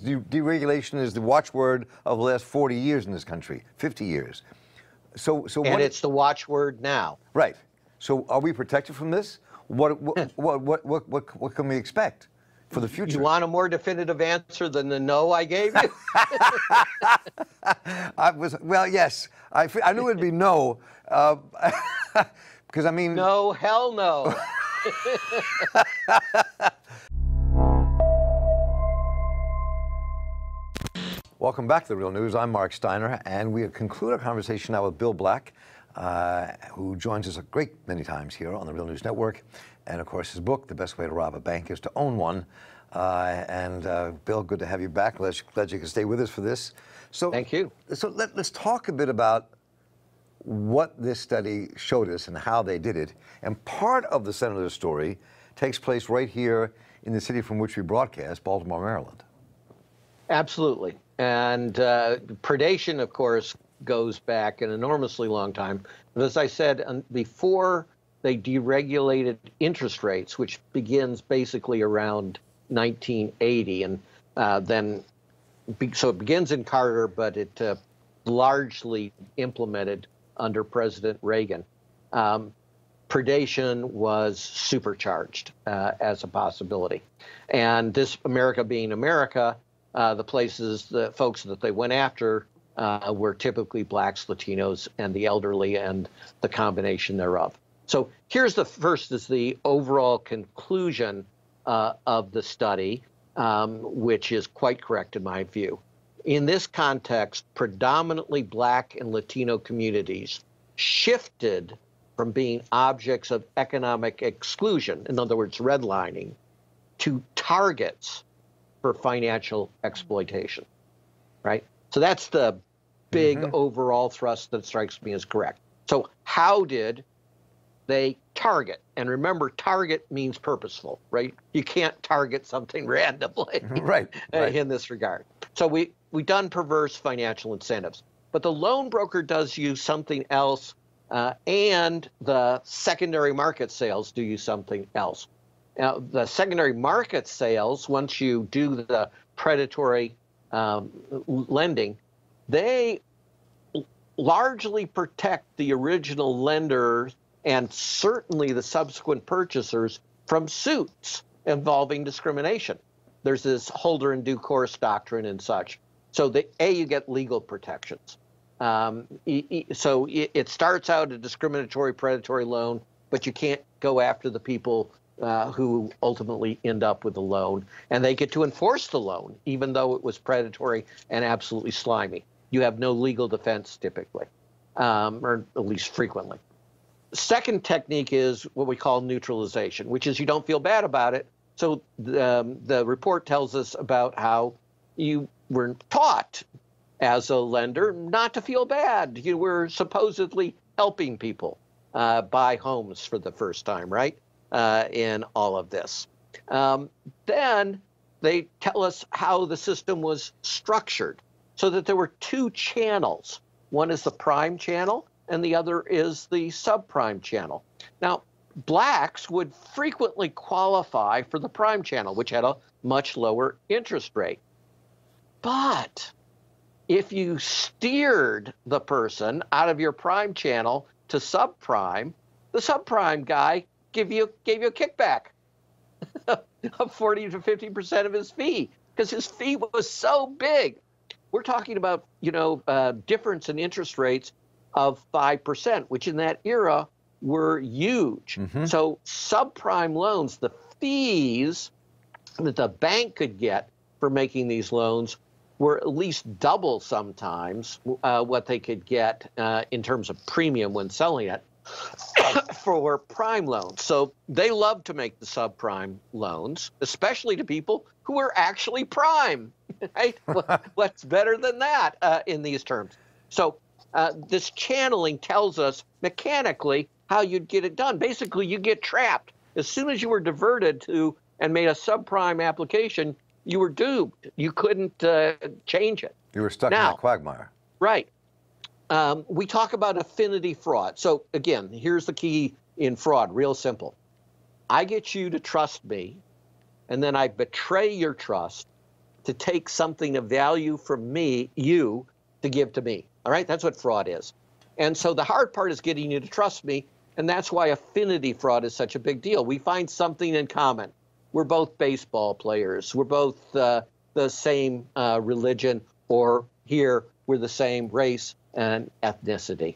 Deregulation is the watchword of the last 40 years in this country, 50 years. And it's the watchword now. Right. So are we protected from this? What can we expect for the future? You want a more definitive answer than the no I gave you? Well, yes. I knew it'd be no, because I mean. No, hell no. Welcome back to The Real News. I'm Mark Steiner, and we conclude our conversation now with Bill Black, who joins us a great many times here on the Real News Network. And, of course, his book, The Best Way to Rob a Bank is to Own One. Bill, good to have you back. Glad you can stay with us for this. So, thank you. So let's talk a bit about what this study showed us and how they did it. And part of the senator's story takes place right here in the city from which we broadcast, Baltimore, Maryland. Absolutely. And predation, of course, goes back an enormously long time. But as I said, before they deregulated interest rates, which begins basically around 1980, and so it begins in Carter, but it largely implemented under President Reagan. Predation was supercharged as a possibility. And this America being America, the folks that they went after were typically blacks, Latinos, and the elderly, and the combination thereof. So here's the overall conclusion of the study, which is quite correct in my view. In this context, predominantly black and Latino communities shifted from being objects of economic exclusion, in other words, redlining, to targets for financial exploitation, right? So that's the big overall thrust that strikes me as correct. So how did they target? And remember, target means purposeful, right? You can't target something randomly right. in this regard. So we done perverse financial incentives. But the loan broker does use something else, and the secondary market sales do use something else. Now, the secondary market sales, once you do the predatory lending, they largely protect the original lender and certainly the subsequent purchasers from suits involving discrimination. There's this holder in due course doctrine and such. So you get legal protections. So it starts out a discriminatory predatory loan, but you can't go after the people who ultimately end up with the loan, and they get to enforce the loan, even though it was predatory and absolutely slimy. You have no legal defense typically, or at least frequently. Second technique is what we call neutralization, which is you don't feel bad about it. So the report tells us about how you were taught as a lender not to feel bad. You were supposedly helping people buy homes for the first time, right? In all of this. Then they tell us how the system was structured so that there were two channels. One is the prime channel and the other is the subprime channel. Now, blacks would frequently qualify for the prime channel, which had a much lower interest rate. But if you steered the person out of your prime channel to subprime, the subprime guy gave you a kickback of 40 to 50% of his fee, because his fee was so big. We're talking about, difference in interest rates of 5%, which in that era were huge. So subprime loans, the fees that the bank could get for making these loans were at least double sometimes what they could get in terms of premium when selling it for prime loans. So they love to make the subprime loans, especially to people who are actually prime, right? What's better than that in these terms? So this channeling tells us mechanically how you'd get it done. Basically, you get trapped. As soon as you were diverted to and made a subprime application, you were doomed. You couldn't change it. You were stuck in that quagmire. Right. We talk about affinity fraud. So again, here's the key in fraud, real simple. I get you to trust me, and then I betray your trust to take something of value from you, to give to me. All right, that's what fraud is. And so the hard part is getting you to trust me, and that's why affinity fraud is such a big deal. We find something in common. We're both baseball players. We're both the same religion, or here we're the same race and ethnicity.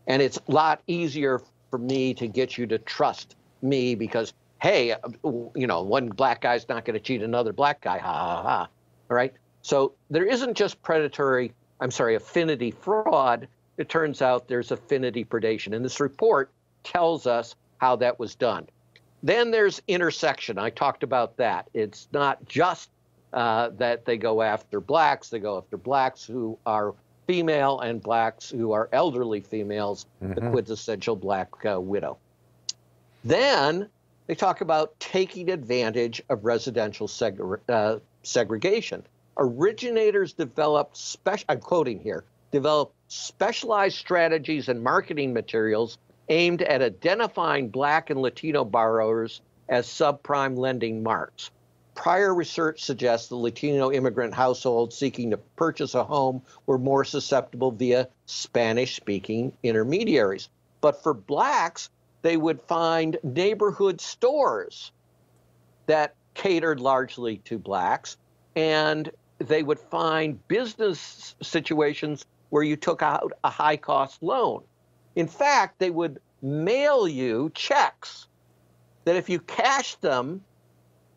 And it's a lot easier for me to get you to trust me because, hey, one black guy's not going to cheat another black guy, ha, ha, ha. All right? So there isn't just affinity fraud. It turns out there's affinity predation. And this report tells us how that was done. Then there's intersection. I talked about that. It's not just that they go after blacks. They go after blacks who are female and blacks who are elderly females, the quintessential black widow. Then they talk about taking advantage of residential segregation. Originators developed, I'm quoting here, developed specialized strategies and marketing materials aimed at identifying black and Latino borrowers as subprime lending marks. Prior research suggests the Latino immigrant households seeking to purchase a home were more susceptible via Spanish-speaking intermediaries. But for blacks, they would find neighborhood stores that catered largely to blacks, and they would find business situations where you took out a high-cost loan. In fact, they would mail you checks that if you cashed them,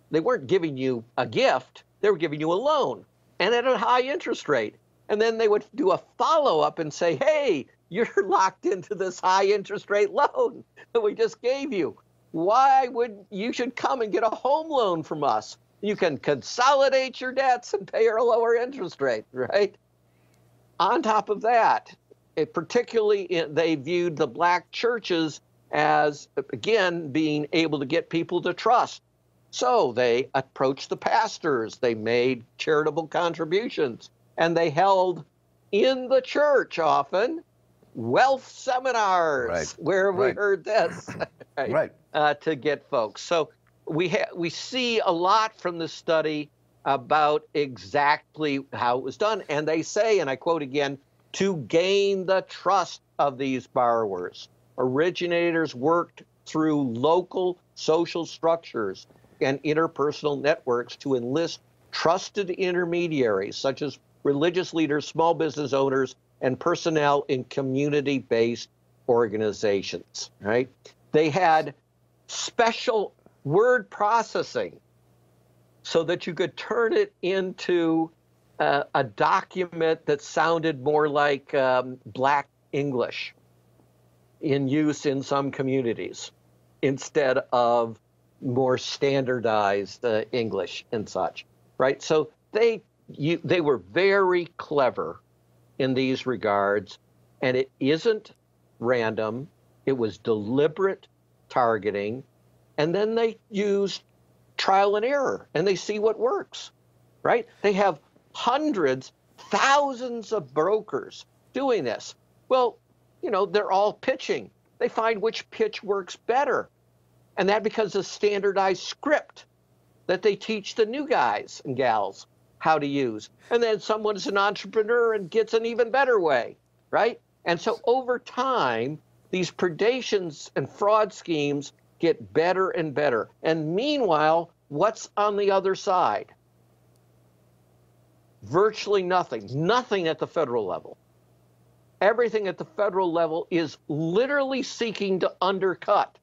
they weren't giving you a gift, they were giving you a loan, and at a high interest rate. And then they would do a follow-up and say, hey, you're locked into this high interest rate loan that we just gave you. You should come and get a home loan from us. You can consolidate your debts and pay a lower interest rate, right? On top of that, they viewed the black churches as, again, being able to get people to trust. So they approached the pastors, they made charitable contributions, and they held in the church often wealth seminars. Right. Where have we heard this? Right. To get folks. So we see a lot from the study about exactly how it was done. And they say, and I quote again, to gain the trust of these borrowers, originators worked through local social structures and interpersonal networks to enlist trusted intermediaries, such as religious leaders, small business owners, and personnel in community-based organizations, right? They had special word processing so that you could turn it into a document that sounded more like Black English in use in some communities instead of more standardized English and such, right? So they were very clever in these regards, and it isn't random. It was deliberate targeting, and then they used trial and error, and they see what works, right? They have hundreds, thousands of brokers doing this. Well, they're all pitching. They find which pitch works better. And that becomes a standardized script that they teach the new guys and gals how to use. And then someone's an entrepreneur and gets an even better way, right? And so over time, these predations and fraud schemes get better and better. And meanwhile, what's on the other side? Virtually nothing. Nothing at the federal level. Everything at the federal level is literally seeking to undercut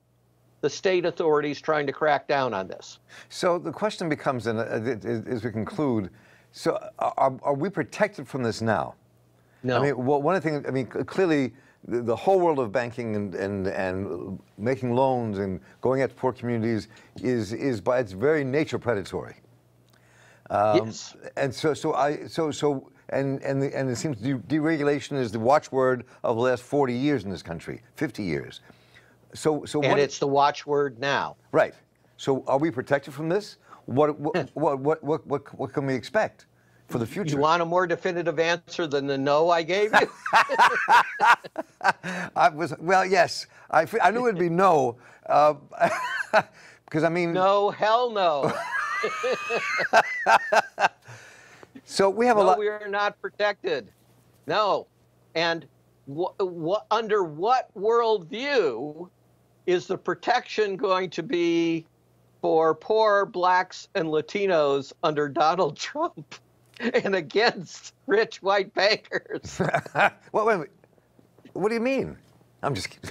the state authorities trying to crack down on this. So the question becomes, as we conclude, so are we protected from this now? No. I mean, one of the things, clearly the whole world of banking and making loans and going after poor communities is by its very nature predatory. Yes. And so it seems deregulation is the watchword of the last 40 years in this country, 50 years. So it's the watchword now. Right. So are we protected from this? What can we expect for the future? You want a more definitive answer than the no I gave you? Yes. I knew it'd be no, because No, hell no. So we have a No, lot. we are not protected. No. And under what worldview is the protection going to be for poor blacks and Latinos under Donald Trump and against rich white bankers? Well, wait a minute. What do you mean? I'm just kidding.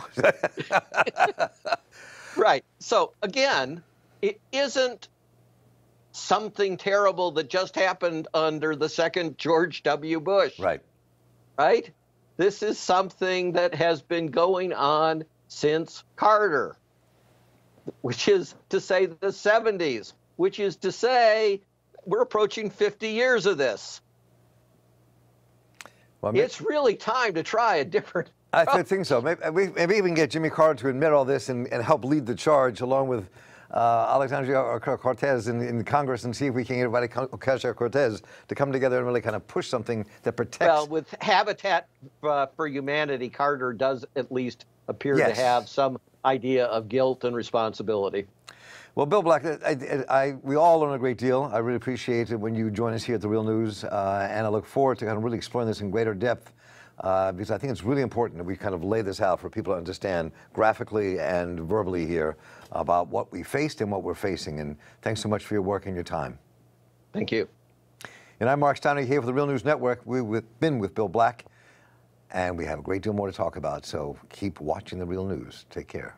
Right. So again, it isn't something terrible that just happened under the second George W. Bush. Right. Right? This is something that has been going on since Carter, which is to say the 70s, which is to say we're approaching 50 years of this. Well, it's really time to try a different I think so. Maybe we can get Jimmy Carter to admit all this and help lead the charge along with Alexandria Cortez in Congress and see if we can get everybody Ocasio-Cortez to come together and really kind of push something that protects. Well, with Habitat for Humanity, Carter does at least appear Yes. to have some idea of guilt and responsibility. Well, Bill Black, we all learn a great deal. I really appreciate it when you join us here at The Real News, and I look forward to kind of really exploring this in greater depth. Because I think it's really important that we kind of lay this out for people to understand graphically and verbally here about what we faced and what we're facing. And thanks so much for your work and your time. Thank you. And I'm Mark Steiner here for the Real News Network. We've been with Bill Black, and we have a great deal more to talk about. So keep watching The Real News. Take care.